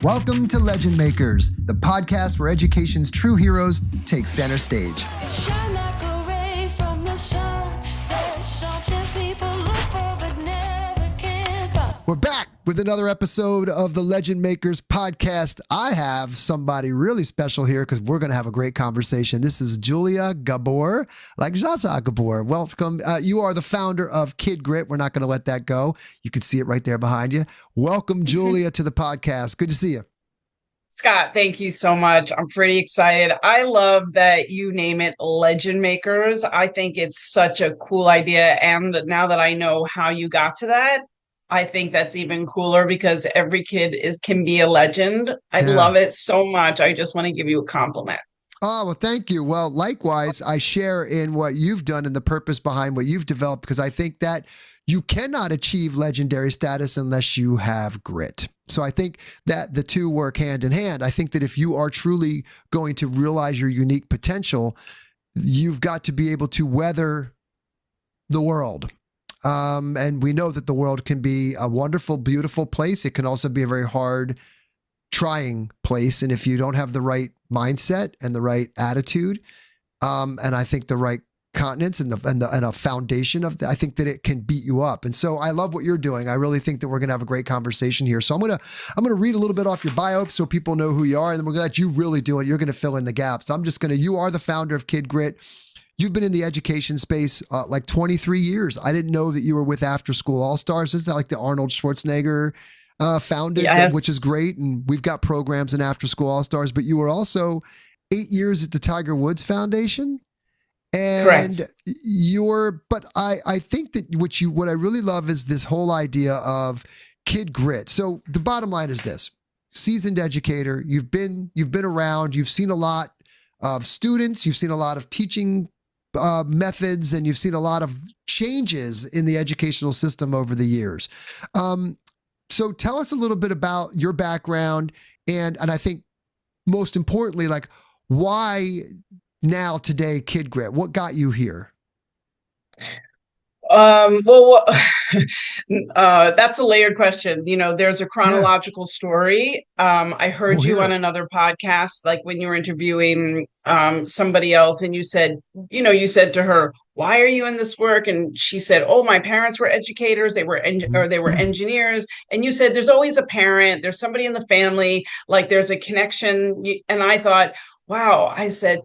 Welcome to Legend Makers, the podcast where education's true heroes take center stage. We're back with another episode of the Legend Makers podcast. I have somebody really special here because we're going to have a great conversation. This is Julia Gabor, like Zsa Gabor. Welcome. You are the founder of KidGrit. We're not going to let that go. You can see it right there behind you. Welcome, Julia, to the podcast. Good to see you. Scott, thank you so much. I'm pretty excited. I love that you name it Legend Makers. I think it's such a cool idea. And now that I know how you got to that, I think that's even cooler because every kid can be a legend. I love it so much. I just want to give you a compliment. Oh, well, thank you. Well, likewise, I share in what you've done and the purpose behind what you've developed, because I think that you cannot achieve legendary status unless you have grit. So I think that the two work hand in hand. I think that if you are truly going to realize your unique potential, you've got to be able to weather the world. And we know that the world can be a wonderful, beautiful place. It can also be a very hard, trying place. And if you don't have the right mindset and the right attitude, and I think the right continence and a foundation of that, I think that it can beat you up. And so I love what you're doing. I really think that we're going to have a great conversation here. So I'm going to read a little bit off your bio so people know who you are, and then we're going to let you really do it. You're going to fill in the gaps. You are the founder of KidGrit. You've been in the education space like 23 years. I didn't know that you were with After School All-Stars. Isn't that like the Arnold Schwarzenegger founded, yes. Which is great. And we've got programs in After School All-Stars, but you were also 8 years at the Tiger Woods Foundation. And correct. I think that what I really love is this whole idea of KidGrit. So the bottom line is this: seasoned educator, you've been around, you've seen a lot of students, you've seen a lot of teaching methods, and you've seen a lot of changes in the educational system over the years. So tell us a little bit about your background, and I think most importantly, like, why now today KidGrit? What got you here? That's a layered question. You know, there's a chronological story. I heard you on another podcast, like when you were interviewing somebody else, and you said to her, "Why are you in this work?" And she said, "Oh, my parents were educators. They were engineers." And you said, "There's always a parent. There's somebody in the family. Like there's a connection." And I thought, wow. I said,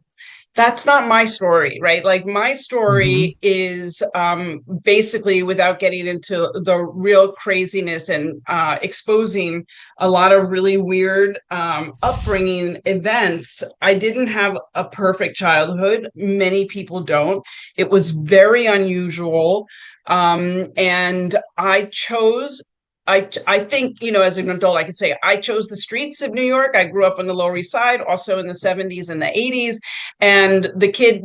that's not my story, right? Like my story is basically, without getting into the real craziness and exposing a lot of really weird upbringing events. I didn't have a perfect childhood. Many people don't. It was very unusual. And I think, as an adult, I could say I chose the streets of New York. I grew up on the Lower East Side, also in the 70s and the 80s. And the kid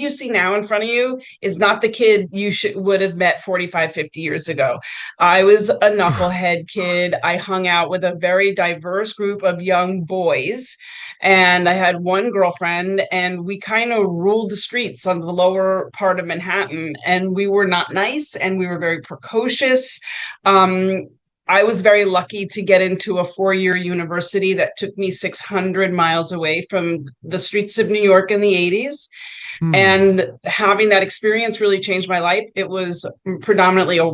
you see now in front of you is not the kid you would have met 45, 50 years ago. I was a knucklehead kid. I hung out with a very diverse group of young boys. And I had one girlfriend, and we kind of ruled the streets on the lower part of Manhattan. And we were not nice, and we were very precocious. I was very lucky to get into a 4-year university that took me 600 miles away from the streets of New York in the 80s. And having that experience really changed my life. It was predominantly a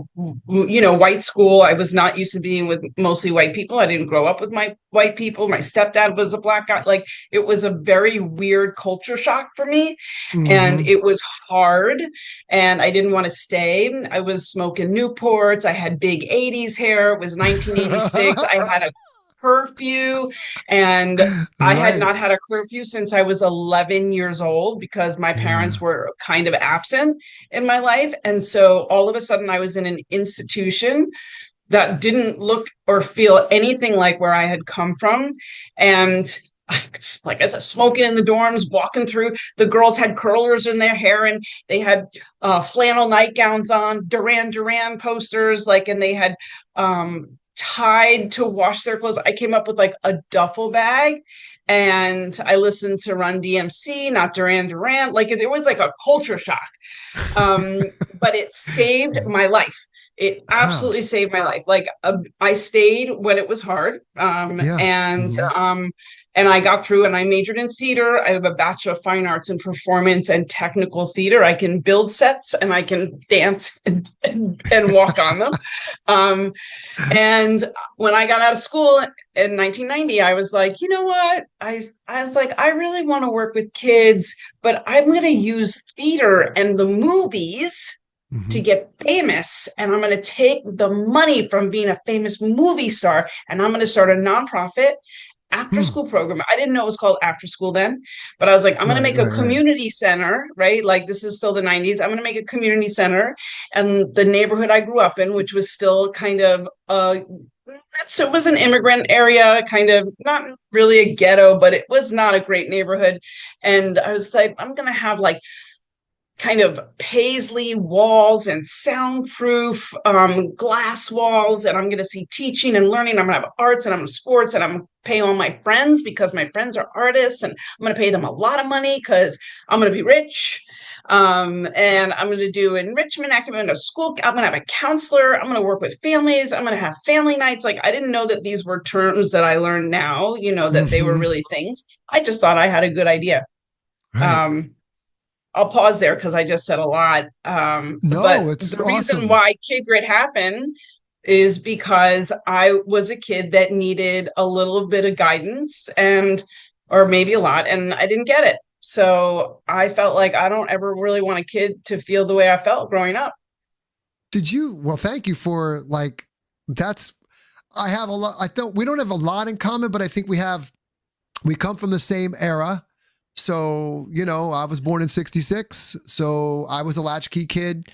white school. I was not used to being with mostly white people. I didn't grow up with my white people. My stepdad was a black guy. Like, it was a very weird culture shock for me. And it was hard, and I didn't want to stay. I was smoking Newports. I had big 80s hair. It was 1986. I had a curfew, and I had not had a curfew since I was 11 years old because my parents were kind of absent in my life. And so all of a sudden I was in an institution that didn't look or feel anything like where I had come from. And like I said, smoking in the dorms, walking through, the girls had curlers in their hair, and they had flannel nightgowns on, Duran Duran posters, and they had tied to wash their clothes. I came up with like a duffel bag, and I listened to Run DMC, not Duran Duran. Like, there was like a culture shock, but it saved my life It Huh. absolutely saved my life. Like I stayed when it was hard, Yeah. Hmm. and I got through. And I majored in theater. I have a Bachelor of Fine Arts in Performance and Technical Theater. I can build sets and I can dance and walk on them. Um, and when I got out of school in 1990, I was like, you know what? I was like, I really want to work with kids, but I'm going to use theater and the movies to Hmm. get famous. And I'm going to take the money from being a famous movie star and I'm going to start a nonprofit after Hmm. school program. I didn't know it was called after school then, but I was like, I'm going to Right, make a right, right. community center, right? Like this is still the 90s. I'm going to make a community center. And the neighborhood I grew up in, which was still kind of so it was an immigrant area, kind of not really a ghetto, but it was not a great neighborhood. And I was like, I'm going to have like kind of paisley walls and soundproof glass walls, and I'm going to see teaching and learning. I'm going to have arts and I'm going to sports, and I'm going to pay all my friends because my friends are artists, and I'm going to pay them a lot of money because I'm going to be rich. And I'm going to do enrichment activity in a school. I'm going to have a counselor. I'm going to work with families. I'm going to have family nights. Like I didn't know that these were terms that I learned now, that they were Hmm. really things. I just thought I had a good idea. Right. Um, I'll pause there because I just said a lot. No, But it's the reason awesome. why KidGrit happened is because I was a kid that needed a little bit of guidance or maybe a lot, and I didn't get it. So I felt like I don't ever really want a kid to feel the way I felt growing up. Did you? Well, thank you for like, that's, I have a lot. I don't, we don't have a lot in common, but I think we come from the same era. So, I was born in 66. So I was a latchkey kid.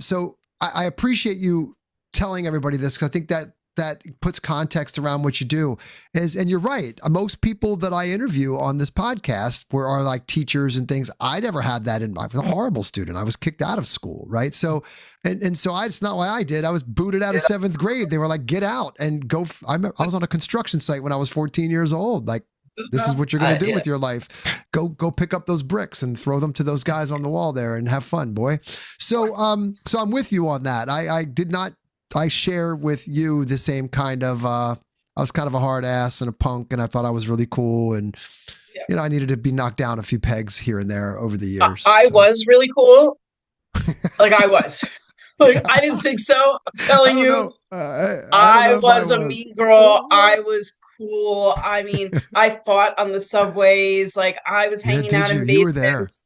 So I appreciate you telling everybody this because I think that puts context around what you do and you're right. Most people that I interview on this podcast are like teachers and things. I never had that I was a horrible student. I was kicked out of school. Right. So, and so it's not why I did. I was booted out of seventh grade. They were like, get out and go. I was on a construction site when I was 14 years old. Like, this is what you're going to do Yeah. with your life. Go pick up those bricks and throw them to those guys on the wall there and have fun, boy. So I'm with you on that. I did not. I share with you the same kind of. I was kind of a hard ass and a punk, and I thought I was really cool, and Yeah. I needed to be knocked down a few pegs here and there over the I, years. I So was really cool. Like I was. Like yeah, I didn't think so. I'm I telling don't you, know. I don't know if I was a was. mean girl. I was cool. I mean, I fought on the subways. Like I was Yeah, hanging did out you? in You were there. basements.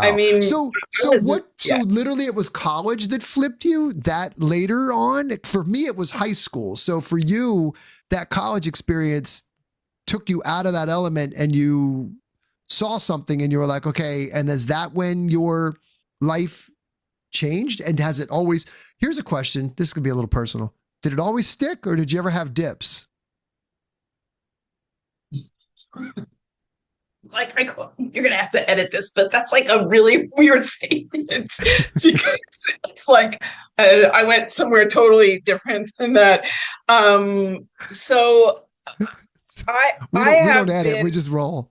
I Wow. mean, So I so was, what so yeah. literally it was college that flipped you that later on? For me it was high school. So for you that college experience took you out of that element and you saw something and you were like, "Okay, and is that when your life changed and has it always? Here's a question. This could be a little personal. Did it always stick or did you ever have dips? Like you're gonna have to edit this, but that's like a really weird statement because it's like I went somewhere totally different than that. So I We don't have edit. been We just roll.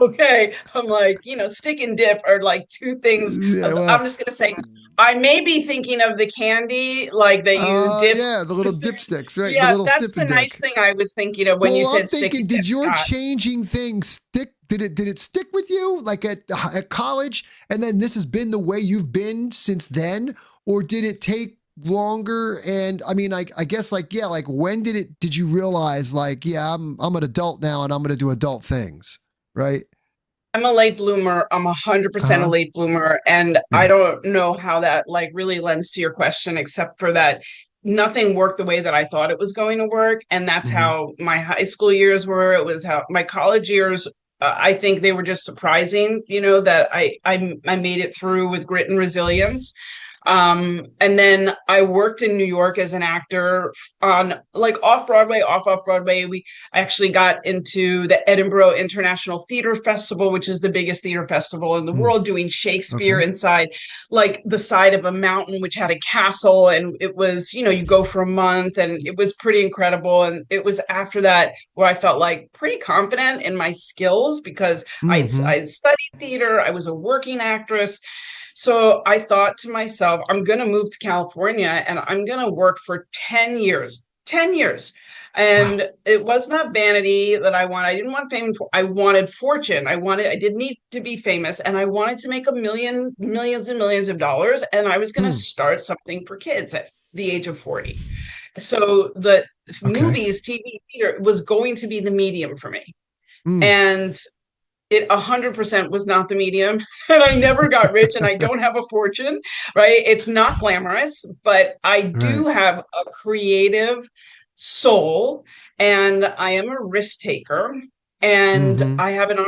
okay. I'm like, stick and dip are like two things. Yeah, I'm well, just gonna say I may be thinking of the candy like that you dip. yeah, the little dipsticks, right? The Yeah, little that's stip the and nice dick. thing I was thinking of when you Well, I'm said stick thinking, and did dip, your Scott. changing thing stick? Did it stick with you like at college, and then this has been the way you've been since then, or did it take longer? And I mean, I guess like yeah, like when did you realize like yeah, I'm an adult now and I'm going to do adult things, right? I'm a late bloomer. I'm 100% a Uh huh. late bloomer. And I Yeah. don't know how that like really lends to your question, except for that nothing worked the way that I thought it was going to work. And that's Hmm. how my high school years were. It was how my college years, I think they were just surprising, that I made it through with grit and resilience. And then I worked in New York as an actor on like off Broadway, off Broadway. I actually got into the Edinburgh International Theater Festival, which is the biggest theater festival in the Mm, world, doing Shakespeare okay. inside like the side of a mountain, which had a castle. And it was, you go for a month and it was pretty incredible. And it was after that where I felt like pretty confident in my skills because Hmm. I studied theater, I was a working actress. So I thought to myself, I'm going to move to California and I'm going to work for 10 years. 10 years. Wow. And it was not vanity that I wanted. I didn't want fame. I wanted fortune. I didn't need to be famous, and I wanted to make millions and millions of dollars. And I was going to Hmm. start something for kids at the age of 40. So the Okay. movies, TV, theater was going to be the medium for me. Hmm. And it 100% was not the medium. And I never got rich and I don't have a fortune, right? It's not glamorous, but I Right. do have a creative soul and I am a risk taker and Mm-hmm. I have an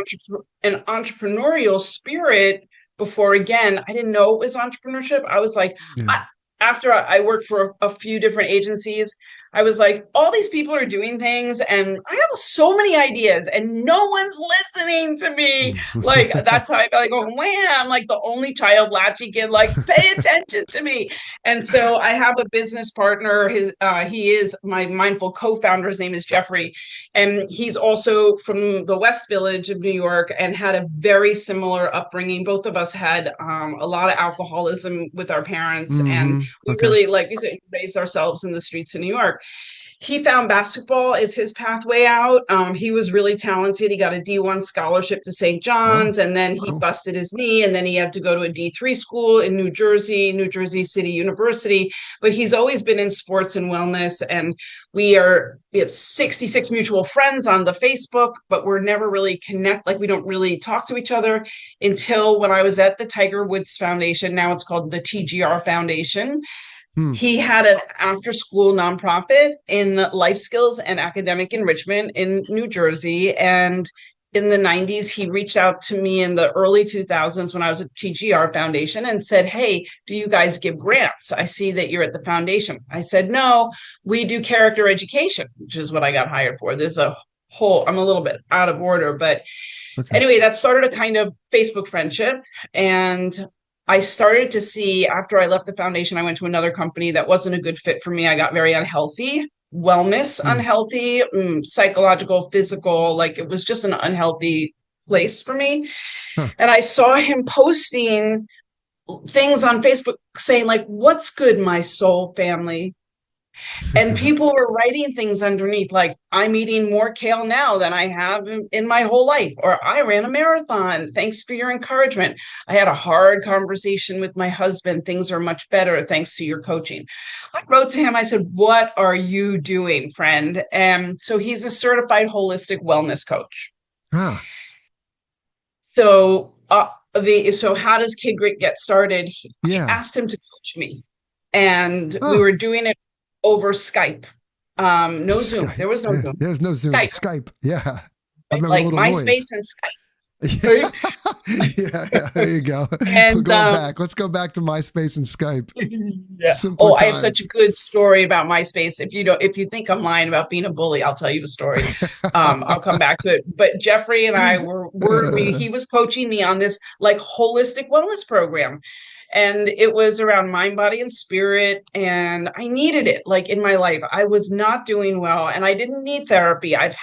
entrepreneurial spirit. Before, again, I didn't know it was entrepreneurship. I was like, Yeah. I, after I worked for a few different agencies, I was like, all these people are doing things, and I have so many ideas, and no one's listening to me. Like, that's how I felt like, oh, wham, like the only child latchy kid, like, pay attention to me. And so I have a business partner. He is my mindful co-founder. His name is Jeffrey. And he's also from the West Village of New York and had a very similar upbringing. Both of us had a lot of alcoholism with our parents, and Mm-hmm. we Okay. really, like you said, raised ourselves in the streets of New York. He found basketball as his pathway out. He was really talented. He got a D1 scholarship to St. Wow. John's, and then he Cool. busted his knee, and then he had to go to a D3 school in New Jersey City University. But he's always been in sports and wellness, and we have 66 mutual friends on the Facebook, but we're never really like we don't really talk to each other until when I was at the Tiger Woods Foundation. Now it's called the TGR Foundation. Hmm. He had an after school nonprofit in life skills and academic enrichment in New Jersey. And in the 90s, he reached out to me in the early 2000s when I was at TGR Foundation and said, hey, do you guys give grants? I see that you're at the foundation. I said, no, we do character education, which is what I got hired for. I'm a little bit out of order, but Okay. anyway, that started a kind of Facebook friendship. And I started to see, after I left the foundation, I went to another company that wasn't a good fit for me. I got very unhealthy, wellness Hmm. unhealthy, psychological, physical, like it was just an unhealthy place for me. Huh. And I saw him posting things on Facebook saying, like, what's good, my soul family? And people were writing things underneath like, I'm eating more kale now than I have in my whole life, or I ran a marathon, thanks for your encouragement. I had a hard conversation with my husband, things are much better thanks to your coaching. I wrote to him, I said, what are you doing, friend? And so he's a certified holistic wellness coach. Ah. So so how does KidGrit get started? I Yeah. asked him to coach me, and we Oh. were doing it over Skype. No Zoom. Skype. There was no Yeah. Zoom. There's no Zoom. Skype, Skype. Yeah. I right? remember the Like little MySpace noise. and Skype, Yeah. right? Yeah. There you go. We're And going back. Let's go back to MySpace and Skype. yeah. Simpler Oh, I have such a times. good story about MySpace. If you think I'm lying about being a bully, I'll tell you a story. I'll come back to it. But Jeffrey and I he was coaching me on this like holistic wellness program. And it was around mind, body, and spirit. And I needed it like in my life. I was not doing well and I didn't need therapy. I've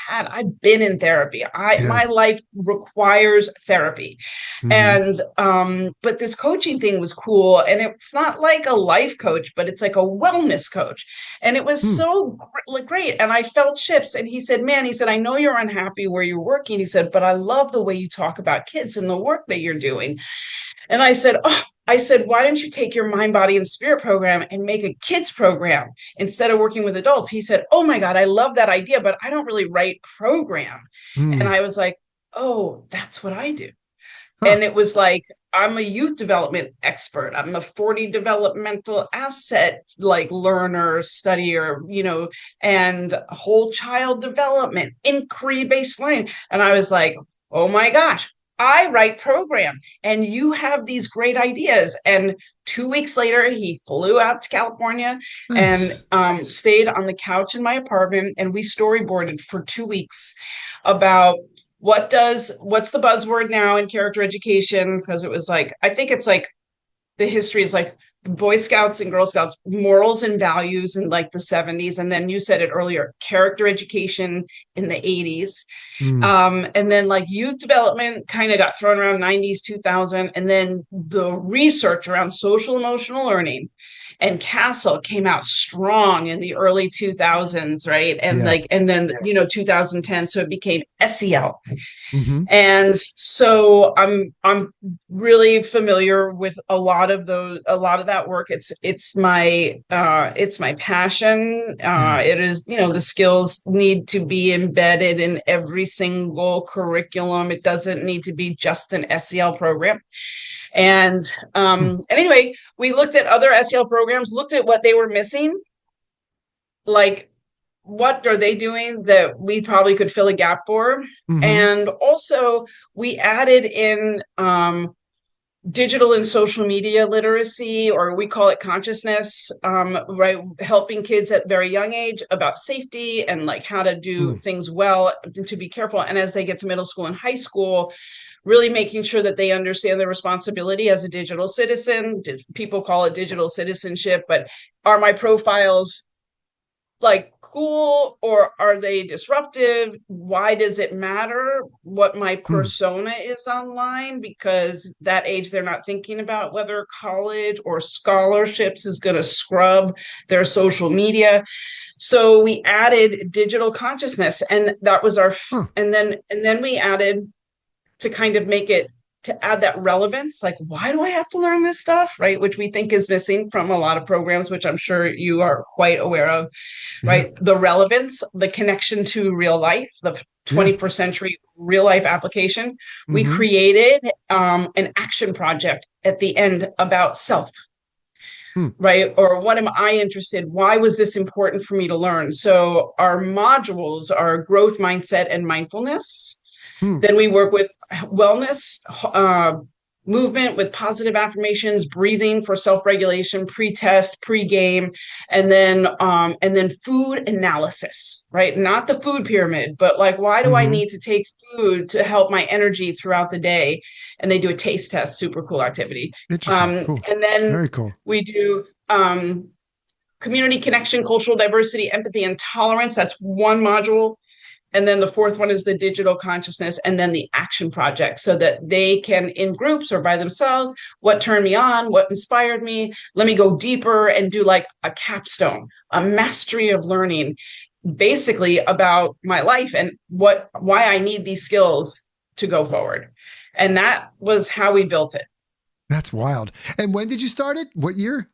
been in therapy. Yeah. My life requires therapy. Mm-hmm. And but this coaching thing was cool. And it's not like a life coach, but it's like a wellness coach. And it was Hmm. so great. And I felt shifts. And he said, man, he said, I know you're unhappy where you're working. He said, but I love the way you talk about kids and the work that you're doing. And I said, why don't you take your mind, body, and spirit program and make a kids program instead of working with adults? He said, oh my God, I love that idea, but I don't really write program. And Hmm. I was like, oh, that's what I do. Huh. And it was like, I'm a youth development expert. I'm a 40 developmental asset, like learner, studier, and whole child development, inquiry based learning. And I was like, oh my gosh, I write program and you have these great ideas. And 2 weeks later, he flew out to California and Nice. stayed on the couch in my apartment. And we storyboarded for 2 weeks about what's the buzzword now in character education, because it was like, I think it's like the history is like Boy Scouts and Girl Scouts, morals and values in like the 70s. And then you said it earlier, character education in the 80s. Mm. And then like youth development kind of got thrown around 90s, 2000. And then the research around social emotional learning and Castle came out strong in the early 2000s, right? And Yeah. like, and then, 2010. So it became SEL. Mm-hmm. And so I'm really familiar with a lot of that work. It's my passion. Yeah. It is, the skills need to be embedded in every single curriculum. It doesn't need to be just an SEL program. And Mm. anyway, we looked at other SEL programs, looked at what they were missing, like what are they doing that we probably could fill a gap for? Mm-hmm. And also, we added in digital and social media literacy, or we call it consciousness, right? Helping kids at very young age about safety and like how to do Mm. things well and to be careful. And as they get to middle school and high school, really making sure that they understand their responsibility as a digital citizen. People call it digital citizenship, but are my profiles like cool or are they disruptive? Why does it matter what my Mm. persona is online? Because that age they're not thinking about whether college or scholarships is going to scrub their social media. So we added digital consciousness, and that was our Huh. and then we added to kind of make it, to add that relevance, like why do I have to learn this stuff, right? Which we think is missing from a lot of programs, which I'm sure you are quite aware of, Yeah. right? The relevance, the connection to real life, the Yeah. 21st century real life application. We Mm-hmm. created an action project at the end about self, Mm. right? Or what am I interested? Why was this important for me to learn? So our modules are growth mindset and mindfulness. Mm. Then we work with wellness, movement with positive affirmations, breathing for self-regulation, pre-test, pre-game, and then food analysis, right? Not the food pyramid, but like, why do I Mm-hmm. need to take food to help my energy throughout the day? And they do a taste test, super cool activity. Interesting. Cool. And then Very cool. we do community connection, cultural diversity, empathy, and tolerance. That's one module. And then the fourth one is the digital consciousness, and then the action project, so that they can, in groups or by themselves, what turned me on, what inspired me. Let me go deeper and do like a capstone, a mastery of learning, basically about my life and why I need these skills to go forward. And that was how we built it. That's wild. And when did you start it? What year?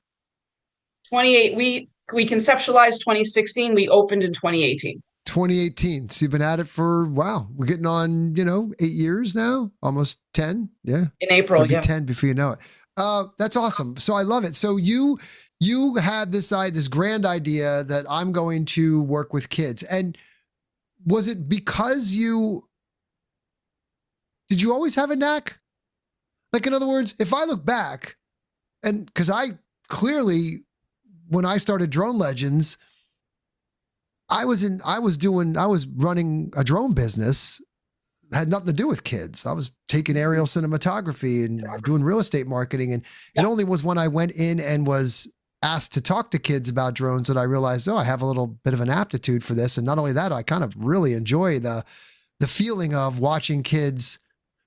28. We conceptualized 2016. We opened in 2018. 2018. So you've been at it for, wow, we're getting on, 8 years now, almost 10. Yeah. In April, It'll be yeah. 10 before you know it. That's awesome. So I love it. So you had this grand idea that I'm going to work with kids. And was it because did you always have a knack? Like, in other words, if I look back, and because I clearly, when I started Drone Legends, I was running a drone business, had nothing to do with kids. I was taking aerial cinematography and doing real estate marketing. And it only was when I went in and was asked to talk to kids about drones that I realized, I have a little bit of an aptitude for this. And not only that, I kind of really enjoy the feeling of watching kids,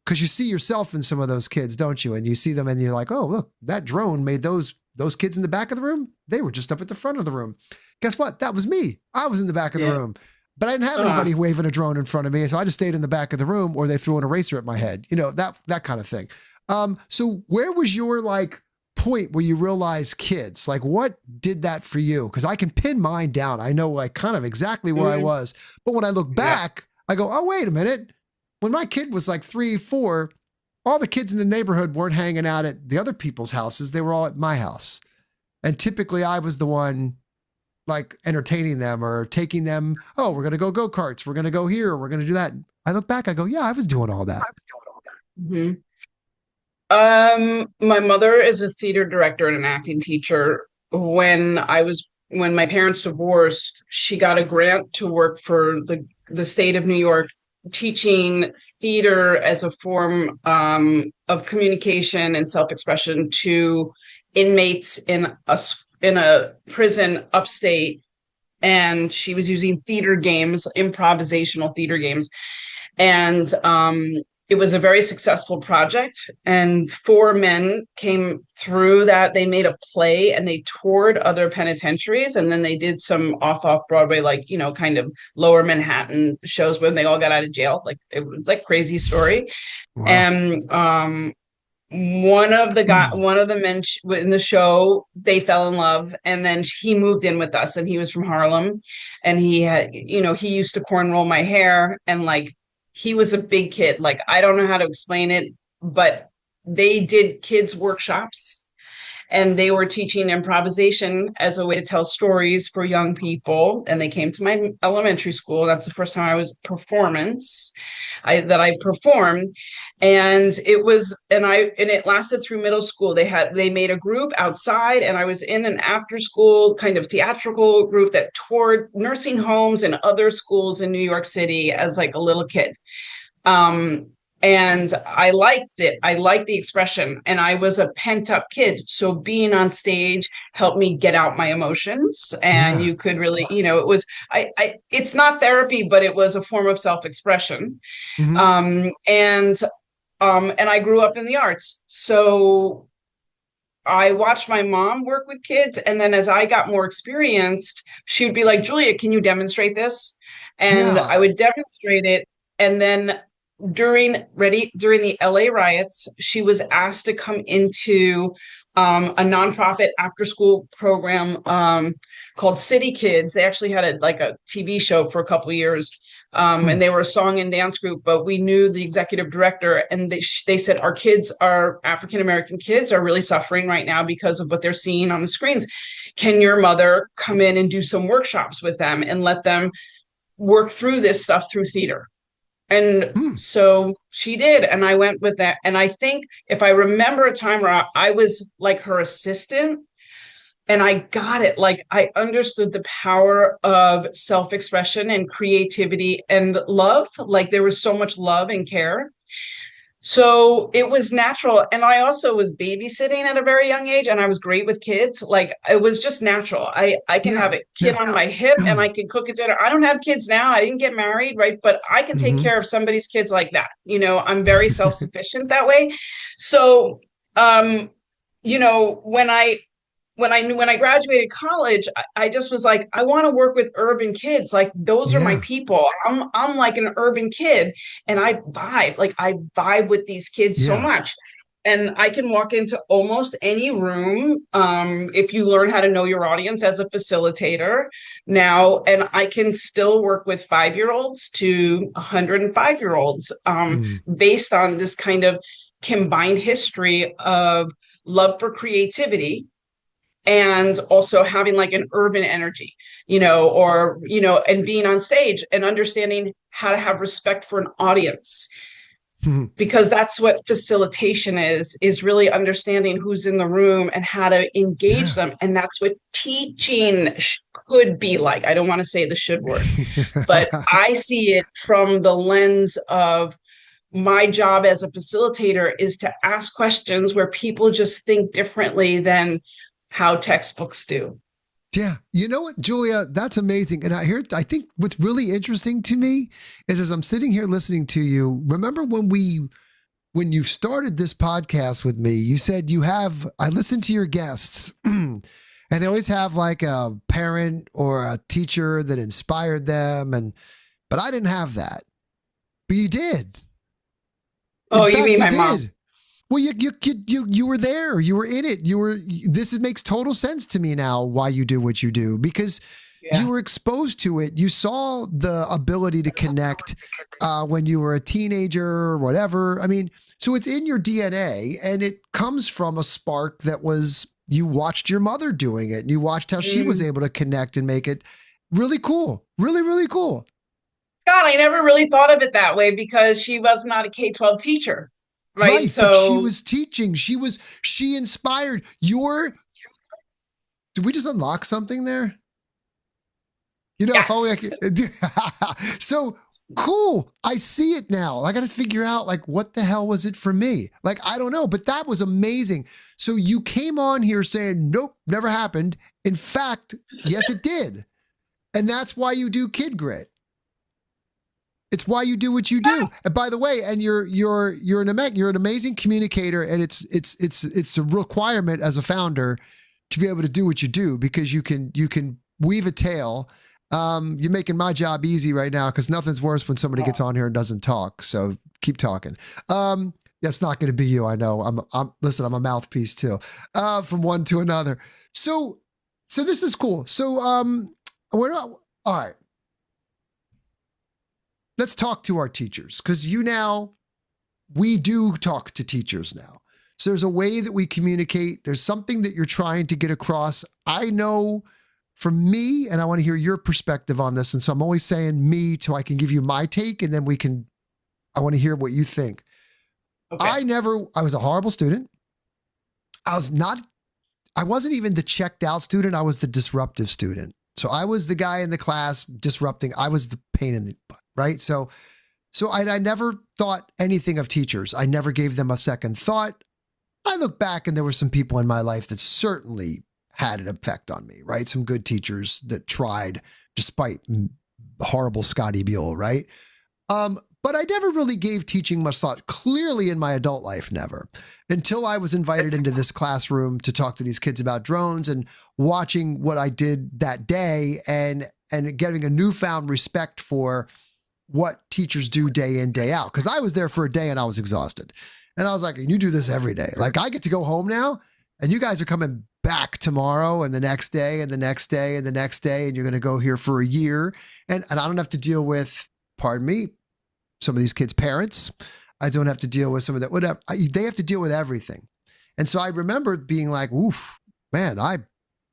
because you see yourself in some of those kids, don't you? And you see them and you're like, oh, look, that drone made those kids in the back of the room. They were just up at the front of the room. Guess what? That was me. I was in the back of the room, but I didn't have anybody waving a drone in front of me. So I just stayed in the back of the room, or they threw an eraser at my head, that kind of thing. So where was your point where you realized kids, what did that for you? Cause I can pin mine down. I know kind of exactly where I was, but when I look back, I go, oh, wait a minute. When my kid was 3, 4, all the kids in the neighborhood weren't hanging out at the other people's houses. They were all at my house. And typically I was the one entertaining them or taking them. Oh, we're going to go karts. We're going to go here. We're going to do that. I look back, I go, yeah, I was doing all that. Mm-hmm. My mother is a theater director and an acting teacher. When my parents divorced, she got a grant to work for the state of New York, teaching theater as a form of communication and self-expression to inmates in a prison upstate, and she was using theater games, improvisational theater games, and it was a very successful project. And 4 men came through that. They made a play and they toured other penitentiaries, and then they did some off Broadway, like, kind of lower Manhattan shows when they all got out of jail. Like, it was like crazy story. Wow. And one of the men in the show, they fell in love, and then he moved in with us, and he was from Harlem, and he used to cornroll my hair, and like, he was a big kid. Like, I don't know how to explain it, but they did kids workshops, and they were teaching improvisation as a way to tell stories for young people. And they came to my elementary school. That's the first time I was that I performed. And it lasted through middle school. They made a group outside, and I was in an after school kind of theatrical group that toured nursing homes and other schools in New York City as like a little kid. And I liked it. I liked the expression, and I was a pent up kid. So being on stage helped me get out my emotions. And Yeah. you could really, it's not therapy, but it was a form of self expression. Hmm. And I grew up in the arts. So I watched my mom work with kids. And then as I got more experienced, she would be like, Julia, can you demonstrate this? And Yeah. I would demonstrate it. And then during the LA riots, she was asked to come into a nonprofit after school program called City Kids. They actually had a TV show for a couple of years, Hmm. and they were a song and dance group. But we knew the executive director, and they said our African American kids are really suffering right now because of what they're seeing on the screens. Can your mother come in and do some workshops with them and let them work through this stuff through theater? And Hmm. so she did, and I went with that. And I think if I remember a time where I was like her assistant, and I got it, like I understood the power of self-expression and creativity and love. Like, there was so much love and care. So it was natural. And I also was babysitting at a very young age, and I was great with kids. Like, it was just natural. I can Yeah. have a kid Yeah. on my hip, and I can cook a dinner. I don't have kids now. I didn't get married, right? But I can take Hmm. care of somebody's kids like that. I'm very self-sufficient that way. So, um, when I graduated college, I just was like, I want to work with urban kids. Like, those are my Yeah. people. I'm like an urban kid, and I vibe with these kids so Yeah. much. And I can walk into almost any room, if you learn how to know your audience as a facilitator now. And I can still work with 5-year-olds to 105-year-olds, Mm. based on this kind of combined history of love for creativity, and also having like an urban energy, and being on stage and understanding how to have respect for an audience, Mhm. because that's what facilitation is really understanding who's in the room and how to engage Yeah. them. And that's what teaching could be like. I don't want to say the should word, but I see it from the lens of my job as a facilitator is to ask questions where people just think differently than how textbooks do. Yeah. You know what, Julia, that's amazing. And I think what's really interesting to me is as I'm sitting here listening to you, remember when you started this podcast with me, you said I listened to your guests and they always have like a parent or a teacher that inspired them. But I didn't have that, but you did. In Oh, you fact, mean you my mom? did. Well, you were there. You were in it. This makes total sense to me now why you do what you do because you Yeah. were exposed to it. You saw the ability to connect when you were a teenager or whatever. I mean, so it's in your DNA and it comes from a spark that was you watched your mother doing it and you watched how she was Mm. able to connect and make it really cool. Really, really cool. God, I never really thought of it that way because she was not a K-12 teacher, right? Right. But she So was teaching. She inspired your. Did we just unlock something there? If only I yes. could. So Cool. I see it now. I got to figure out like what the hell was it for me? Like I don't know, but that was amazing. So you came on here saying nope, never happened. In fact, yes it did. And that's why you do KidGrit. It's why you do what you do. And by the way, and you're an amazing communicator, and it's a requirement as a founder to be able to do what you do because you can weave a tale. You're making my job easy right now because nothing's worse when somebody gets on here and doesn't talk. So keep talking. That's not going to be you. I know. Listen. I'm a mouthpiece too. From one to another. So this is cool. So we're not all right. Let's talk to our teachers because we do talk to teachers now. So there's a way that we communicate. There's something that you're trying to get across. I know for me, and I want to hear your perspective on this. And so I'm always saying me so I can give you my take and then I want to hear what you think. Okay. I was a horrible student. I wasn't even the checked out student. I was the disruptive student. So I was the guy in the class disrupting. I was the pain in the butt, right? So I never thought anything of teachers. I never gave them a second thought. I look back and there were some people in my life that certainly had an effect on me, right? Some good teachers that tried despite horrible Scotty Buell, right? But I never really gave teaching much thought. Clearly in my adult life, never. Until I was invited into this classroom to talk to these kids about drones and watching what I did that day and getting a newfound respect for what teachers do day in, day out. Because I was there for a day and I was exhausted. And I was like, you do this every day. Like I get to go home now and you guys are coming back tomorrow and the next day and the next day and the next day. And you're going to go here for a year. And I don't have to deal with, pardon me, some of these kids' parents. I don't have to deal with some of that, whatever. They have to deal with everything. And so I remember being like, oof, man, I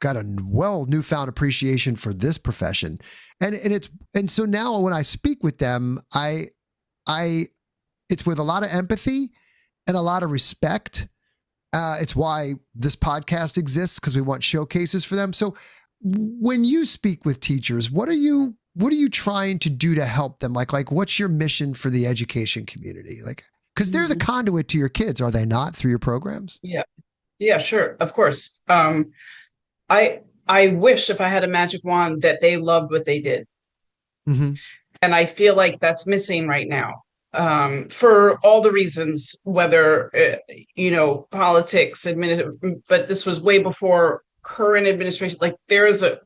got a newfound appreciation for this profession. And so now when I speak with them, it's with a lot of empathy and a lot of respect. It's why this podcast exists because we want showcases for them. So when you speak with teachers, what are you trying to do to help them? Like what's your mission for the education community? Like, because they're the conduit to your kids, are they not, through your programs? Yeah, sure. Of course. I wish if I had a magic wand that they loved what they did. Mm-hmm. And I feel like that's missing right now. For all the reasons, whether, politics, but this was way before current administration. Like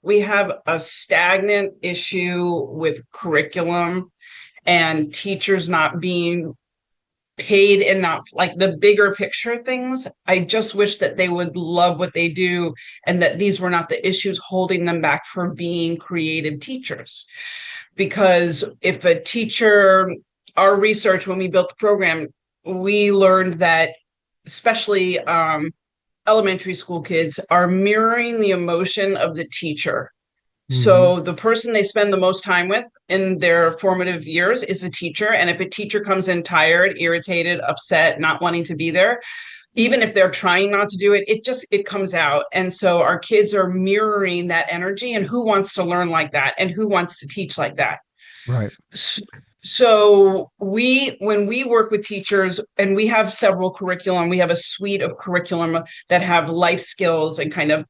we have a stagnant issue with curriculum and teachers not being paid enough, like the bigger picture things. I just wish that they would love what they do and that these were not the issues holding them back from being creative teachers. Because if a teacher, our research when we built the program, we learned that especially elementary school kids are mirroring the emotion of the teacher. Mm-hmm. So the person they spend the most time with in their formative years is a teacher. And if a teacher comes in tired, irritated, upset, not wanting to be there, even if they're trying not to do it, it comes out. And so our kids are mirroring that energy, and who wants to learn like that and who wants to teach like that? Right. So when we work with teachers, and we have several curriculum, we have a suite of curriculum that have life skills and kind of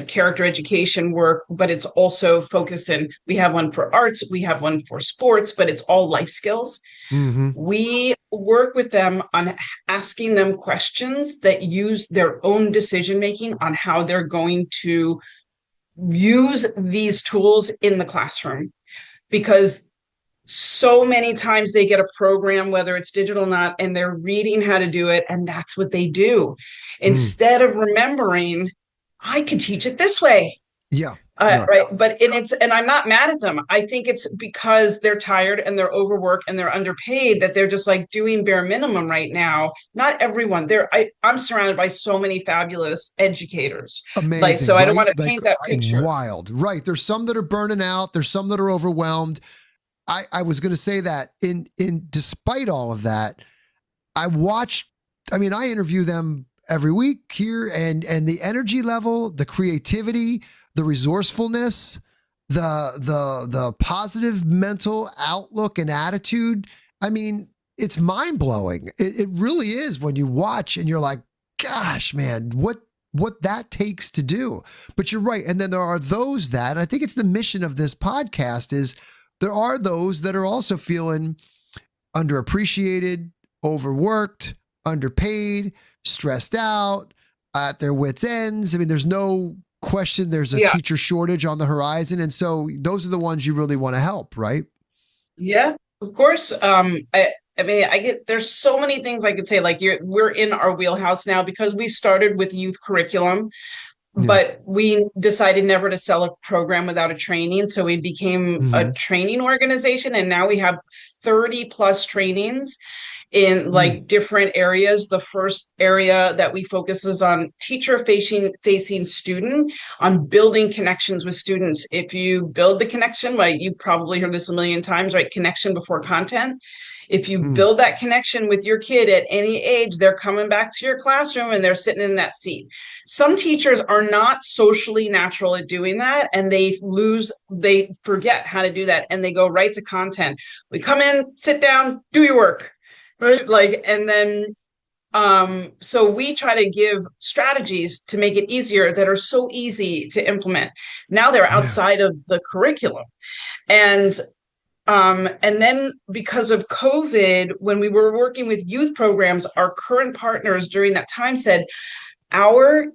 character education work, but it's also focused in, we have one for arts, we have one for sports, but it's all life skills. Mm-hmm. We work with them on asking them questions that use their own decision-making on how they're going to use these tools in the classroom. Because so many times they get a program, whether it's digital or not, and they're reading how to do it, and that's what they do. Instead of remembering, I could teach it this way. Yeah. Right. But and I'm not mad at them. I think it's because they're tired and they're overworked and they're underpaid that they're just like doing bare minimum right now. Not everyone. I'm surrounded by so many fabulous educators. Amazing. So I don't want to paint that picture. Wild. Right. There's some that are burning out. There's some that are overwhelmed. I was going to say that in despite all of that, I interview them every week here, and the energy level, the creativity, the resourcefulness, the positive mental outlook and attitude. I mean, it's mind blowing. It really is when you watch and you're like, gosh, man, what that takes to do. But you're right. And then there are those that, and I think it's the mission of this podcast is there are those that are also feeling underappreciated, overworked, underpaid, stressed out, at their wits' ends. I mean, there's no question there's a Yeah. teacher shortage on the horizon. And so those are the ones you really want to help, right? Yeah, of course. I mean, there's so many things I could say. Like we're in our wheelhouse now because we started with youth curriculum, Yeah. but we decided never to sell a program without a training. So we became a Mm-hmm. training organization, and now we have 30 plus trainings in Mm. like different areas. The first area that we focus is on teacher facing student, on building connections with students. If you build the connection, like you probably heard this a million times, right? Connection before content. If you Mm. build that connection with your kid at any age, they're coming back to your classroom and they're sitting in that seat. Some teachers are not socially natural at doing that, and they forget how to do that, and they go right to content. We come in, sit down, do your work, right? Like, and then so we try to give strategies to make it easier that are so easy to implement. Now they're Yeah. outside of the curriculum. And then because of COVID, when we were working with youth programs, our current partners during that time said, our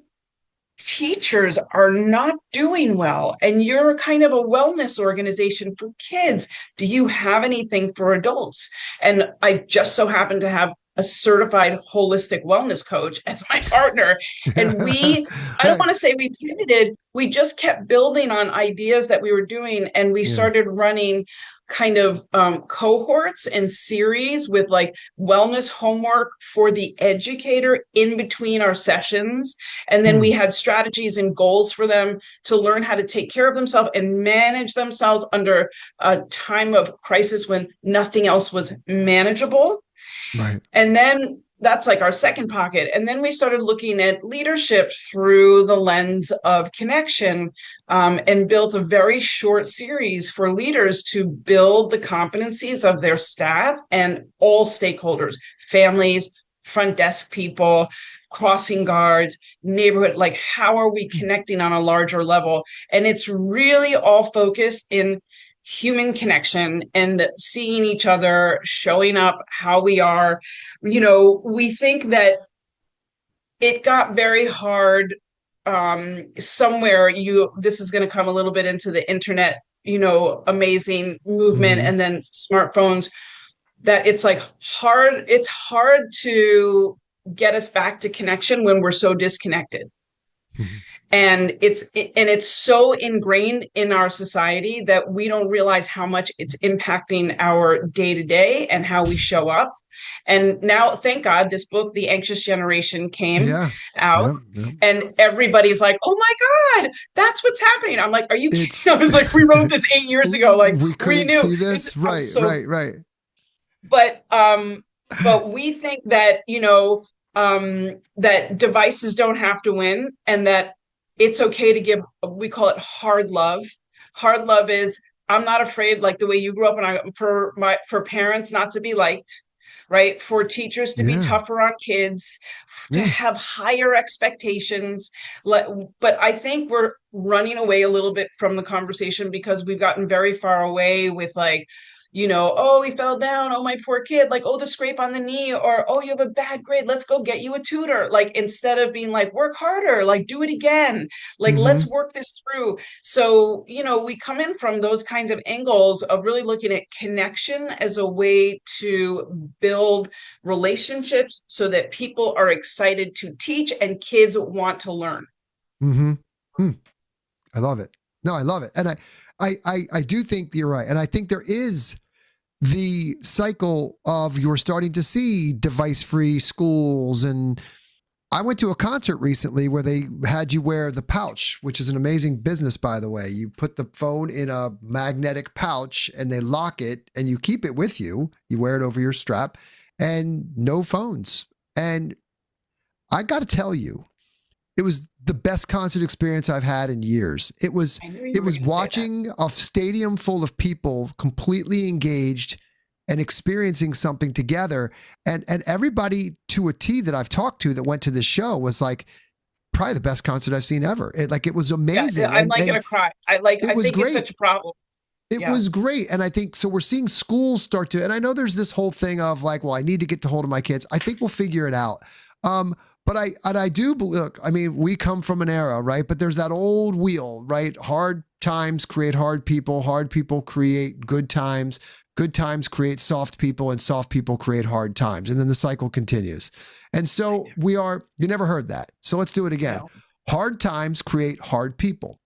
teachers are not doing well, and you're kind of a wellness organization for kids. Do you have anything for adults? And I just so happen to have a certified holistic wellness coach as my partner. And I don't want to say we pivoted, we just kept building on ideas that we were doing. And we Yeah. started running kind of cohorts and series with like wellness homework for the educator in between our sessions. And then we Mm. had strategies and goals for them to learn how to take care of themselves and manage themselves under a time of crisis when nothing else was manageable. Right. And then that's like our second pocket. And then we started looking at leadership through the lens of connection, and built a very short series for leaders to build the competencies of their staff and all stakeholders, families, front desk people, crossing guards, neighborhood. Like, how are we connecting on a larger level? And it's really all focused in human connection and seeing each other, showing up how we are. We think that it got very hard. Somewhere this is going to come a little bit into the internet, amazing movement, Mm-hmm. and then smartphones, that it's hard to get us back to connection when we're so disconnected. Mm-hmm. And it's so ingrained in our society that we don't realize how much it's impacting our day to day and how we show up. And now, thank God, this book, The Anxious Generation, came Yeah. out, Yeah. Yeah. and everybody's like, "Oh my God, that's what's happening." I'm like, "Are you kidding?" It's I was like, "We wrote this 8 years ago. Like, we we couldn't knew." see this. I'm Right. so, Right. Right. but we think that that devices don't have to win, and that it's okay to give. We call it hard love. Hard love is, I'm not afraid, like the way you grew up, and for parents not to be liked, right? For teachers to be Yeah. tougher on kids, to Yeah. have higher expectations. But I think we're running away a little bit from the conversation because we've gotten very far away with like, oh, he fell down. Oh, my poor kid. Like, oh, the scrape on the knee, or, oh, you have a bad grade. Let's go get you a tutor. Like, instead of being like, work harder, like, do it again. Like, let's Mm-hmm. work this through. So, we come in from those kinds of angles of really looking at connection as a way to build relationships so that people are excited to teach and kids want to learn. Mm-hmm. Mm. I love it. No, I love it. And I do think you're right. And I think there is the cycle of you're starting to see device free schools. And I went to a concert recently where they had you wear the pouch, which is an amazing business, by the way. You put the phone in a magnetic pouch and they lock it and you keep it with you. You wear it over your strap and no phones. And I got to tell you, it was the best concert experience I've had in years. It was I knew you it were was going to say that. watching a stadium full of people completely engaged and experiencing something together. And everybody to a T that I've talked to that went to this show was like probably the best concert I've seen ever. It was Yeah, amazing. I'm like And gonna cry. it I was think it's such great. a problem. It Yeah. was great. And I think so we're seeing schools start to, and I know there's this whole thing of like, well, I need to get to hold of my kids. I think we'll figure it out. But I do look, I mean, we come from an era, right? But there's that old wheel, right? Hard times create hard people create good times create soft people, and soft people create hard times. And then the cycle continues. And so you never heard that. So let's do it again. No. Hard times create hard people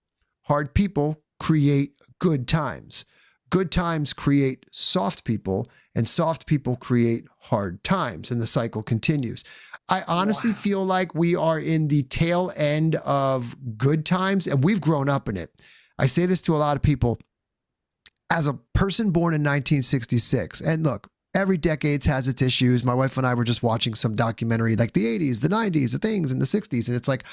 create good times. Good times create soft people, and soft people create hard times, and the cycle continues. I honestly Wow. feel like we are in the tail end of good times, and we've grown up in it. I say this to a lot of people. As a person born in 1966, and look, every decade has its issues. My wife and I were just watching some documentary like the 80s, the 90s, the things, and the 60s, and it's like,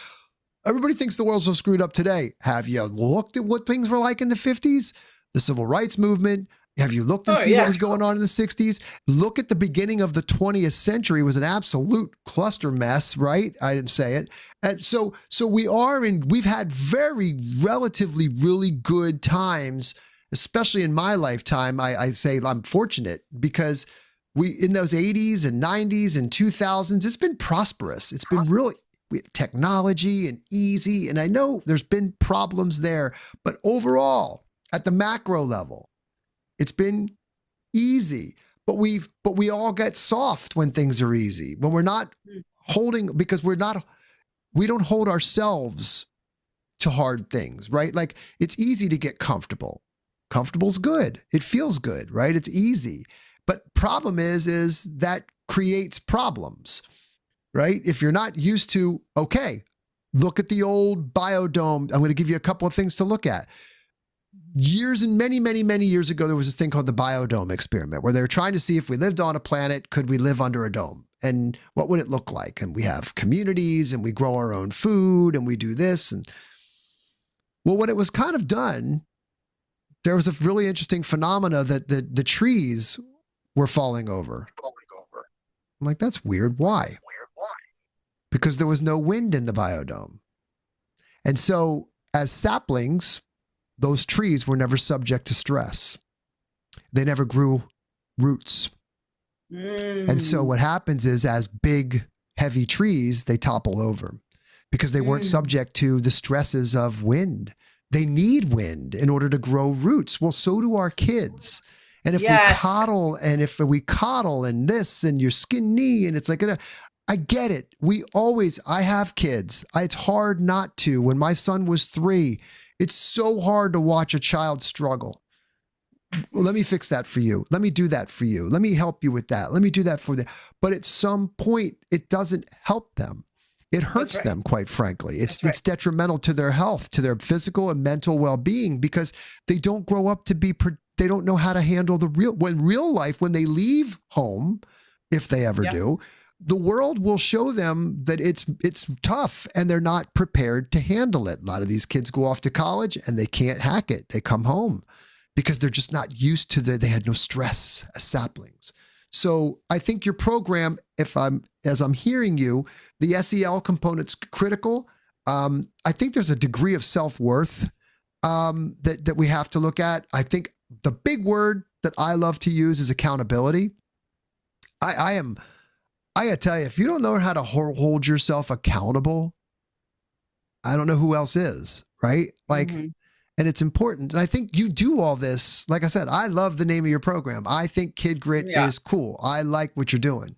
everybody thinks the world's so screwed up today. Have you looked at what things were like in the 50s? The civil rights movement? Have you looked and Oh see what yeah. was going on in the 60s? Look at the beginning of the 20th century. It was an absolute cluster mess, right? I didn't say it. And so we've had very relatively really good times, especially in my lifetime. I say I'm fortunate because in those 80s and 90s and 2000s, it's been prosperous. It's been really technology and easy. And I know there's been problems there, but overall, at the macro level, it's been easy. But we all get soft when things are easy. When we're not holding, because we don't hold ourselves to hard things, right? Like it's easy to get comfortable. Comfortable's good. It feels good, right? It's easy. But problem is that creates problems, right? If you're not used to, okay, look at the old biodome. I'm going to give you a couple of things to look at. Years and many, many, many years ago, there was this thing called the biodome experiment where they were trying to see if we lived on a planet, could we live under a dome? And what would it look like? And we have communities and we grow our own food and we do this. And well, when it was kind of done, there was a really interesting phenomena that the trees were falling over. I'm like, that's weird. Why? Because there was no wind in the biodome. And so as saplings, those trees were never subject to stress. They never grew roots. And so what happens is as big, heavy trees, they topple over because they weren't subject to the stresses of wind. They need wind in order to grow roots. Well, so do our kids. And if we coddle and this and your skin knee and it's like, I get it. I have kids. It's hard not to. When my son was 3, it's so hard to watch a child struggle. Well, let me fix that for you. Let me do that for you. Let me help you with that. Let me do that for them. But at some point, it doesn't help them. It hurts them, quite frankly. It's detrimental to their health, to their physical and mental well-being because they don't grow up to be, they don't know how to handle real life, when they leave home, if they ever do, the world will show them that it's tough and they're not prepared to handle it. A lot of these kids go off to college and they can't hack it. They come home because they're just not used to they had no stress as saplings. So I think your program, as I'm hearing you, the SEL component's critical. I think there's a degree of self-worth that we have to look at. I think the big word that I love to use is accountability. I gotta tell you, if you don't know how to hold yourself accountable, I don't know who else is, right? Like, and it's important. And I think you do all this. Like I said, I love the name of your program. I think KidGrit is cool. I like what you're doing.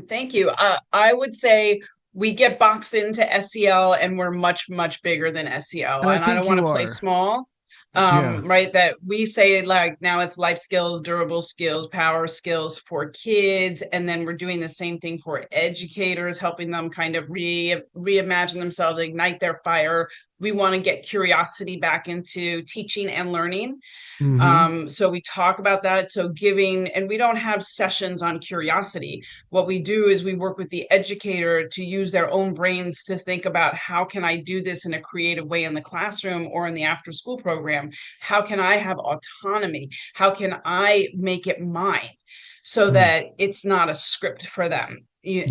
Thank you. I would say we get boxed into SEL and we're much, much bigger than SEL. And I And I don't think want you to play are. small. Yeah. Right, that we say like now it's life skills, durable skills, power skills for kids, and then we're doing the same thing for educators, helping them kind of reimagine themselves, ignite their fire, We want to get curiosity back into teaching and learning. Mm-hmm. So we talk about that. So giving, and we don't have sessions on curiosity. What we do is we work with the educator to use their own brains to think about, how can I do this in a creative way in the classroom or in the after school program? How can I have autonomy? How can I make it mine so Mm. that it's not a script for them? Yeah.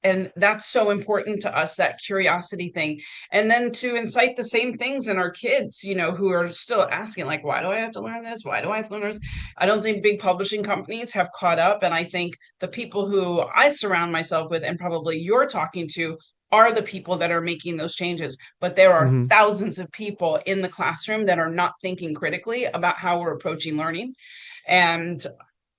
And that's so important to us, that curiosity thing. And then to incite the same things in our kids, who are still asking, like, why do I have to learn this? Why do I have to learn this? I don't think big publishing companies have caught up. And I think the people who I surround myself with, and probably you're talking to, are the people that are making those changes. But there are Mm-hmm. thousands of people in the classroom that are not thinking critically about how we're approaching learning. And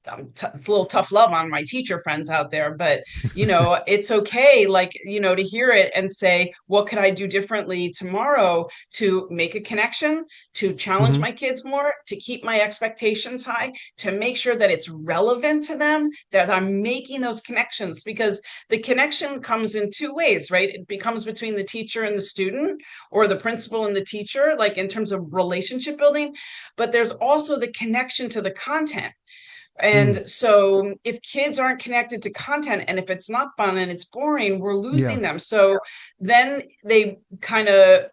it's a little tough love on my teacher friends out there, but it's okay, like, to hear it and say, what could I do differently tomorrow to make a connection, to challenge Mm-hmm. my kids more, to keep my expectations high, to make sure that it's relevant to them, that I'm making those connections, because the connection comes in two ways, right? It becomes between the teacher and the student, or the principal and the teacher, like in terms of relationship building, but there's also the connection to the content. Mm. And so if kids aren't connected to content, and if it's not fun and it's boring, we're Yeah. losing them. So then they kind of,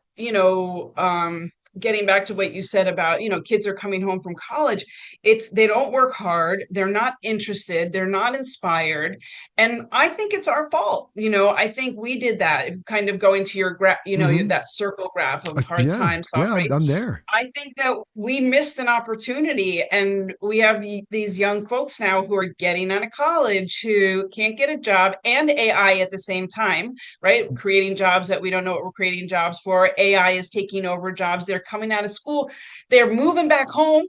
getting back to what you said about, kids are coming home from college. They don't work hard. They're not interested. They're not inspired. And I think it's our fault. I think we did that, kind of going to your graph, Mm-hmm. that circle graph of hard Yeah. times, soft, Yeah. right? I'm there. I think that we missed an opportunity, and we have these young folks now who are getting out of college, who can't get a job, and AI at the same time, right? Creating jobs that we don't know what we're creating jobs for. AI is taking over jobs. They're coming out of school. They're moving back home.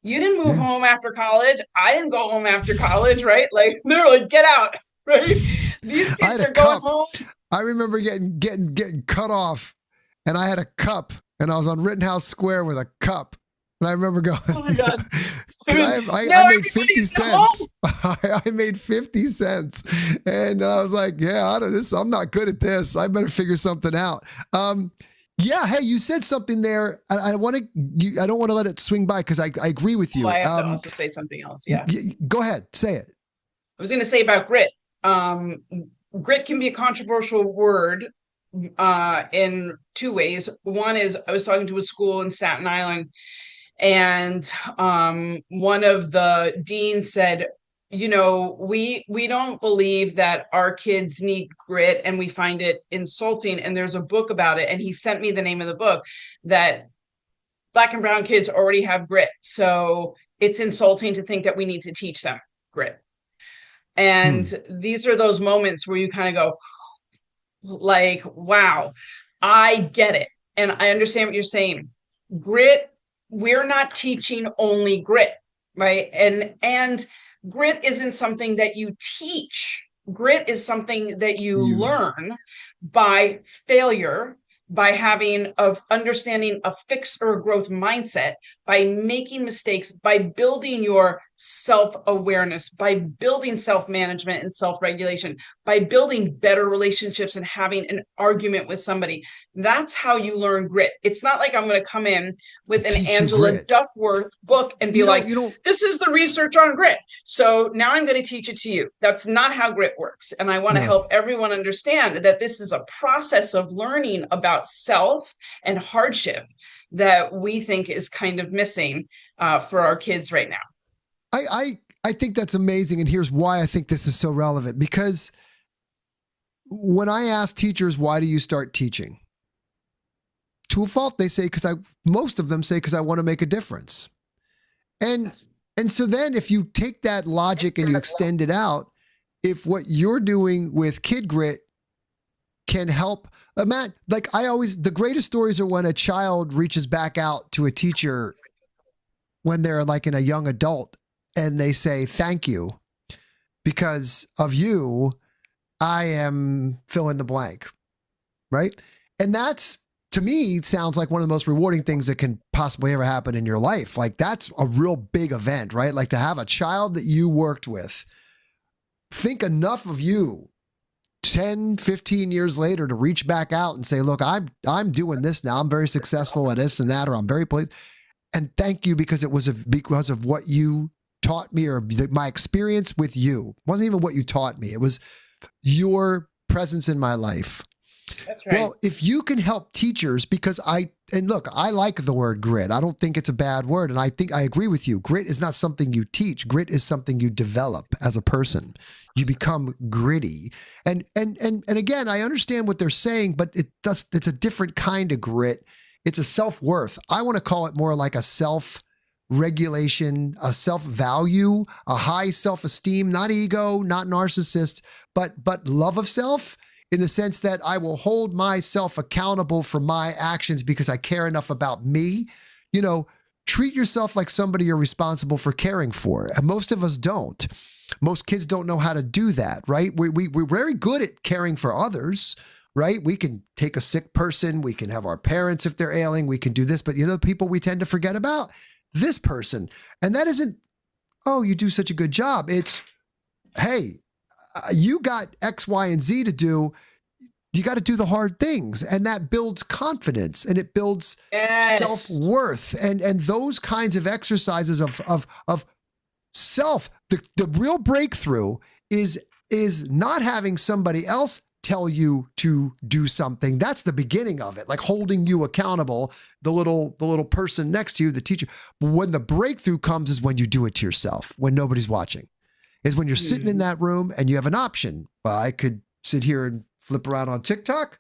You didn't move Yeah. home after college. I didn't go home after college, right? Like, they're like, get out, right? These I had kids a are going cup. home. I remember getting cut off, and I had a cup, and I was on Rittenhouse Square with a cup, and I remember going, Oh my God. "Can I Now made 50 everybody's at home. cents. I made 50 cents, and I was like, yeah, I'm not good at this. I better figure something out." Yeah. Hey, you said something there. I want to. I don't want to let it swing by because I agree with Oh, you. I have to also say something else. Yeah. Go ahead, say it. I was going to say about grit. Um, Grit can be a controversial word in two ways. One is, I was talking to a school in Staten Island, and one of the deans said, we don't believe that our kids need grit, and we find it insulting. And there's a book about it, and he sent me the name of the book, that Black and brown kids already have grit. So it's insulting to think that we need to teach them grit. Hmm. And these are those moments where you kind of go, like, wow, I get it. And I understand what you're saying. Grit, we're not teaching only grit, right? And grit isn't something that you teach. Grit is something that you You. learn by failure, by having of understanding a fixed or a growth mindset, by making mistakes, by building your self-awareness, by building self-management and self-regulation, by building better relationships and having an argument with somebody. That's how you learn grit. It's not like I'm going to come in with an Teach you Angela grit. Duckworth book and be You don't. like, You don't. this is the research on grit, so now I'm going to teach it to you. That's not how grit works. And I want to No. help everyone understand that this is a process of learning about self and hardship that we think is kind of missing for our kids right now. I think that's amazing, and here's why I think this is so relevant. Because when I ask teachers, why do you start teaching? To a fault, they say most of them say because I want to make a difference. And so then if you take that logic and you extend it out, if what you're doing with KidGrit can help, Matt, like the greatest stories are when a child reaches back out to a teacher when they're like in a young adult and they say, thank you, because of you, I am fill in the blank. Right. And that's, to me, sounds like one of the most rewarding things that can possibly ever happen in your life. Like, that's a real big event, right? Like, to have a child that you worked with think enough of you 10, 15 years later to reach back out and say, look, I'm doing this now. I'm very successful at this and that, or I'm very pleased. And thank you because because of what you taught me, or my experience with you. It wasn't even what you taught me. It was your presence in my life. That's right. Well, if you can help teachers, because and look, I like the word grit. I don't think it's a bad word. And I think I agree with you. Grit is not something you teach. Grit is something you develop as a person. You become gritty. And again, I understand what they're saying, but it's a different kind of grit. It's a self-worth. I want to call it more like a self-regulation, a self-value, a high self-esteem, not ego, not narcissist, but love of self, in the sense that I will hold myself accountable for my actions because I care enough about me. You know, treat yourself like somebody you're responsible for caring for. And most of us don't. Most kids don't know how to do that, right? We're very good at caring for others, right? We can take a sick person. We can have our parents if they're ailing. We can do this. But you know the people we tend to forget about? This person. And that isn't, oh, you do such a good job. It's, hey, you got X, Y, and Z to do. You got to do the hard things. And that builds confidence and it builds self-worth. And those kinds of exercises of self. The real breakthrough is not having somebody else tell you to do something. That's the beginning of it, like holding you accountable, the little person next to you, the teacher. But when the breakthrough comes is when you do it to yourself, when nobody's watching. Is when you're sitting in that room and you have an option. Well, I could sit here and flip around on TikTok,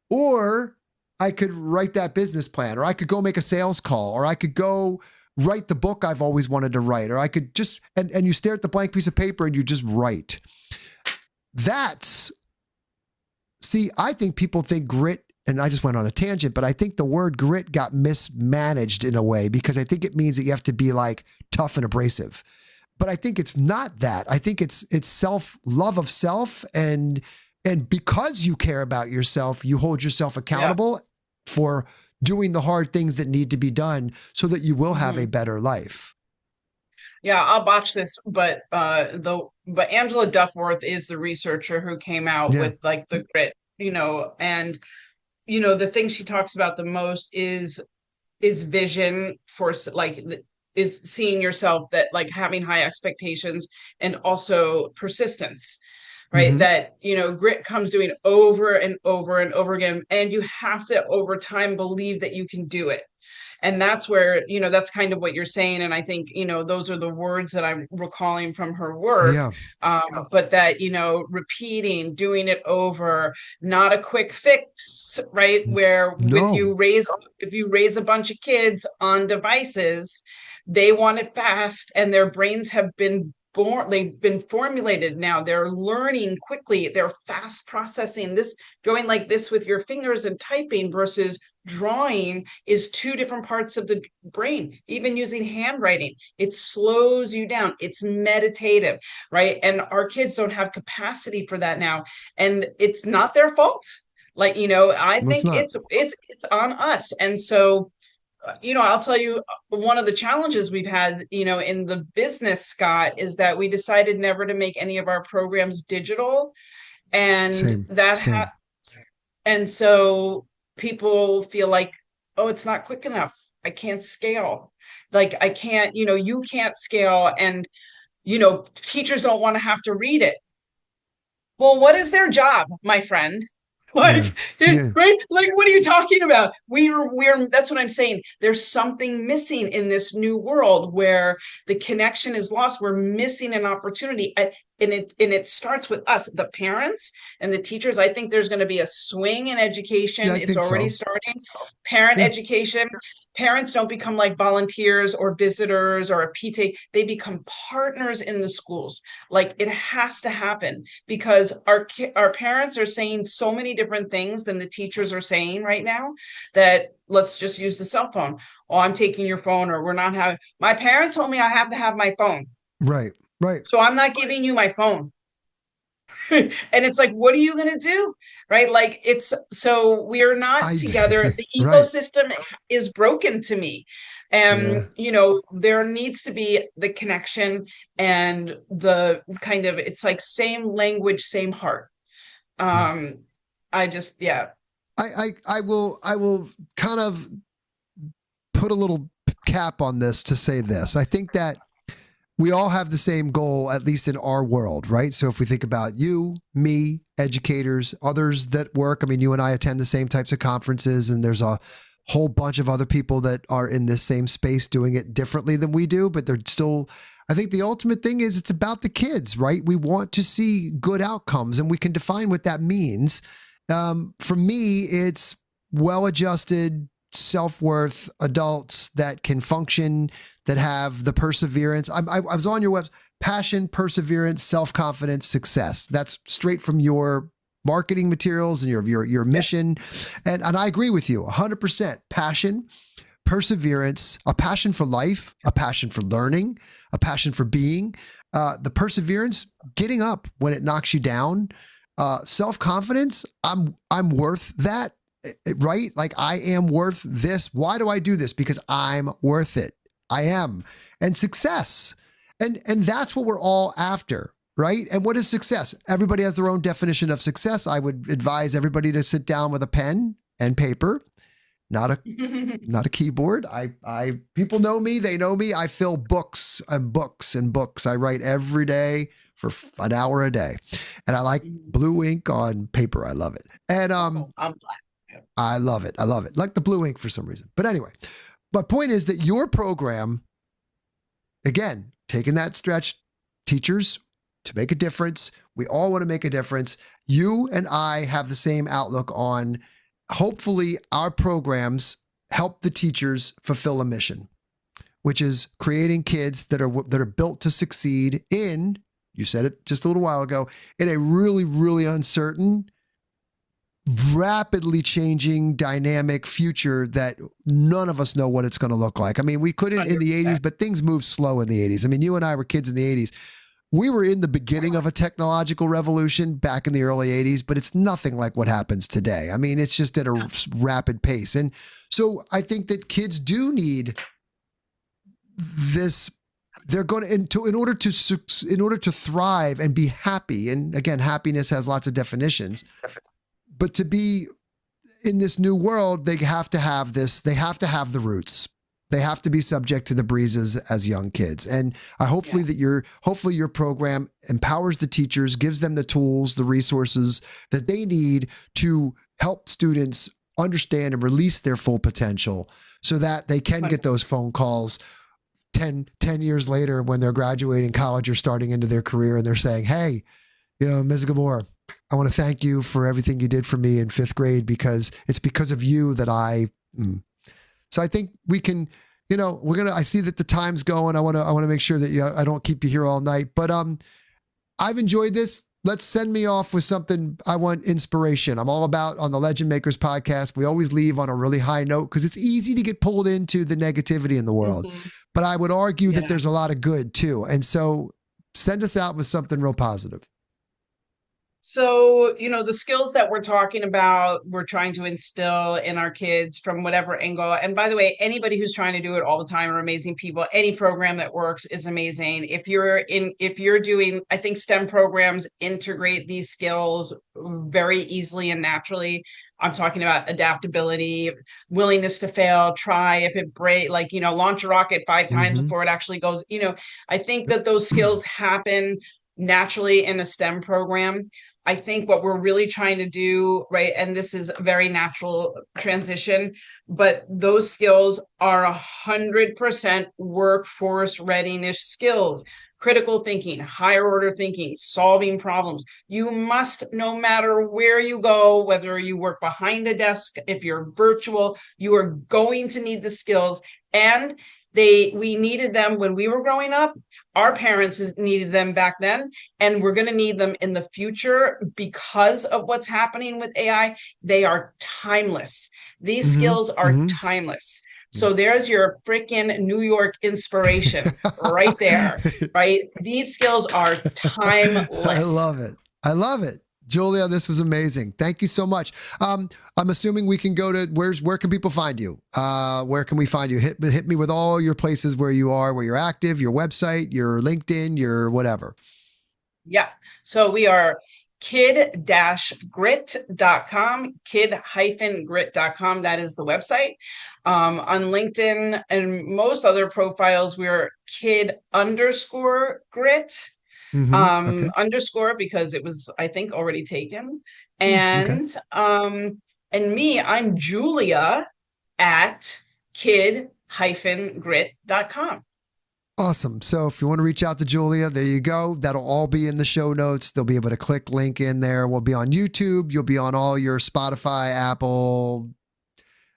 or I could write that business plan, or I could go make a sales call, or I could go write the book I've always wanted to write, or I could just, and you stare at the blank piece of paper and you just write. I think people think grit, and I just went on a tangent, but I think the word grit got mismanaged in a way because I think it means that you have to be like tough and abrasive. But I think it's not that. I think it's love of self, and because you care about yourself, you hold yourself accountable for doing the hard things that need to be done so that you will have a better life. Yeah, I'll botch this, but Angela Duckworth is the researcher who came out with like the grit, and the thing she talks about the most is vision for like is seeing yourself, that like having high expectations, and also persistence, right? That grit comes doing over and over and over again, and you have to over time believe that you can do it. And that's where that's kind of what you're saying, and I think those are the words that I'm recalling from her work. But that repeating, doing it over, not a quick fix, right? Where if you raise a bunch of kids on devices, they want it fast, and their brains have been born, they've been formulated. Now they're learning quickly, they're fast processing. This going like this with your fingers and typing versus drawing is two different parts of the brain. Even using handwriting, it slows you down. It's meditative, right? And our kids don't have capacity for that now, and it's not their fault. Like I think it's on us. And so I'll tell you, one of the challenges we've had, in the business, Scott, is that we decided never to make any of our programs digital. And and so people feel like, oh, it's not quick enough. I can't scale. Like I can't, you can't scale. And, teachers don't want to have to read it. Well, what is their job, my friend? Right? Like, what are you talking about? We're that's what I'm saying. There's something missing in this new world where the connection is lost. We're missing an opportunity. And it starts with us, the parents and the teachers. I think there's going to be a swing in education. It's already starting. Parent education. Parents don't become like volunteers or visitors or a PT. They become partners in the schools. Like it has to happen because our parents are saying so many different things than the teachers are saying right now, that let's just use the cell phone. Oh, I'm taking your phone, or we're not having. My parents told me I have to have my phone. Right. So I'm not giving you my phone. And it's like, what are you going to do? Right? Like so we're not together. The ecosystem is broken to me. And, there needs to be the connection and the kind of, it's like same language, same heart. Yeah. I just, yeah. I will kind of put a little cap on this to say this. I think that we all have the same goal, at least in our world, right? So if we think about you, me, educators, others that work, I mean, you and I attend the same types of conferences, and there's a whole bunch of other people that are in this same space doing it differently than we do, but they're still, I think the ultimate thing is it's about the kids, right? We want to see good outcomes, and we can define what that means. For me, it's well-adjusted, self-worth adults that can function, that have the perseverance. I was on your website, passion, perseverance, self-confidence, success. That's straight from your marketing materials and your mission. And I agree with you 100%. Passion, perseverance, a passion for life, a passion for learning, a passion for being, the perseverance, getting up when it knocks you down, self-confidence. I'm worth that. Right? Like I am worth this. Why do I do this? Because I'm worth it. I am. And success. And that's what we're all after, right? And what is success? Everybody has their own definition of success. I would advise everybody to sit down with a pen and paper, not a keyboard. I people know me, they know me. I fill books and books and books. I write every day for an hour a day. And I like blue ink on paper. I love it. And I'm black. I love it. I love it. Like the blue ink for some reason. But anyway, my point is that your program, again, taking that stretch, teachers to make a difference. We all want to make a difference. You and I have the same outlook on hopefully our programs help the teachers fulfill a mission, which is creating kids that are built to succeed in, you said it just a little while ago, in a really, really uncertain, rapidly changing, dynamic future that none of us know what it's going to look like. I mean, we couldn't 100%. In the 80s, but things moved slow in the 80s. I mean, you and I were kids in the 80s. We were in the beginning of a technological revolution back in the early 80s, but it's nothing like what happens today. I mean, it's just at a rapid pace. And so I think that kids do need this. They're going to, in order to thrive and be happy. And again, happiness has lots of definitions. But to be in this new world, they have to have this. They have to have the roots. They have to be subject to the breezes as young kids. And hopefully your program empowers the teachers, gives them the tools, the resources that they need to help students understand and release their full potential so that they can get those phone calls 10 years later when they're graduating college or starting into their career and they're saying, hey, Ms. Gabor, I want to thank you for everything you did for me in 5th grade because it's because of you that So I think we can, I see that the time's going. I want to make sure that I don't keep you here all night, but I've enjoyed this. Let's send me off with something. I want inspiration. I'm all about on the Legend Makers podcast. We always leave on a really high note because it's easy to get pulled into the negativity in the world. Mm-hmm. But I would argue that there's a lot of good too. And so send us out with something real positive. So, the skills that we're talking about, we're trying to instill in our kids from whatever angle. And by the way, anybody who's trying to do it all the time are amazing people. Any program that works is amazing. If you're doing, I think STEM programs integrate these skills very easily and naturally. I'm talking about adaptability, willingness to fail, try if it break, launch a rocket 5 times before it actually goes. I think that those skills happen naturally in a STEM program. I think what we're really trying to do, right, and this is a very natural transition, but those skills are 100% workforce readiness skills. Critical thinking, higher order thinking, solving problems. You must, no matter where you go, whether you work behind a desk, if you're virtual, you are going to need the skills. And we needed them when we were growing up. Our parents needed them back then, and we're going to need them in the future because of what's happening with AI. They are timeless. These skills are timeless. So there's your freaking New York inspiration right there, right? These skills are timeless. I love it. Julia, this was amazing. Thank you so much. I'm assuming we can go to where can people find you? Where can we find you? Hit me with all your places where you are, where you're active, your website, your LinkedIn, your whatever. Yeah. So we are kid-grit.com, kid-grit.com. That is the website. On LinkedIn and most other profiles, we're kid_grit, Okay. underscore, because it was, I think, already taken. Okay. And me, I'm Julia at kid-grit.com. Awesome. So if you want to reach out to Julia, there you go. That'll all be in the show notes. They'll be able to click link in there. We'll be on YouTube. You'll be on all your Spotify, Apple,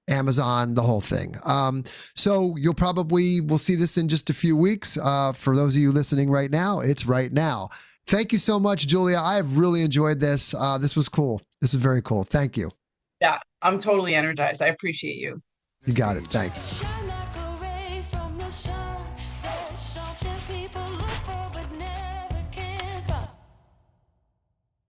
Amazon, the whole thing. So we'll see this in just a few weeks. For those of you listening right now, it's right now. Thank you so much, Julia. I have really enjoyed this. This was cool. This is very cool. Thank you. Yeah, I'm totally energized. I appreciate you. You got it. Thanks.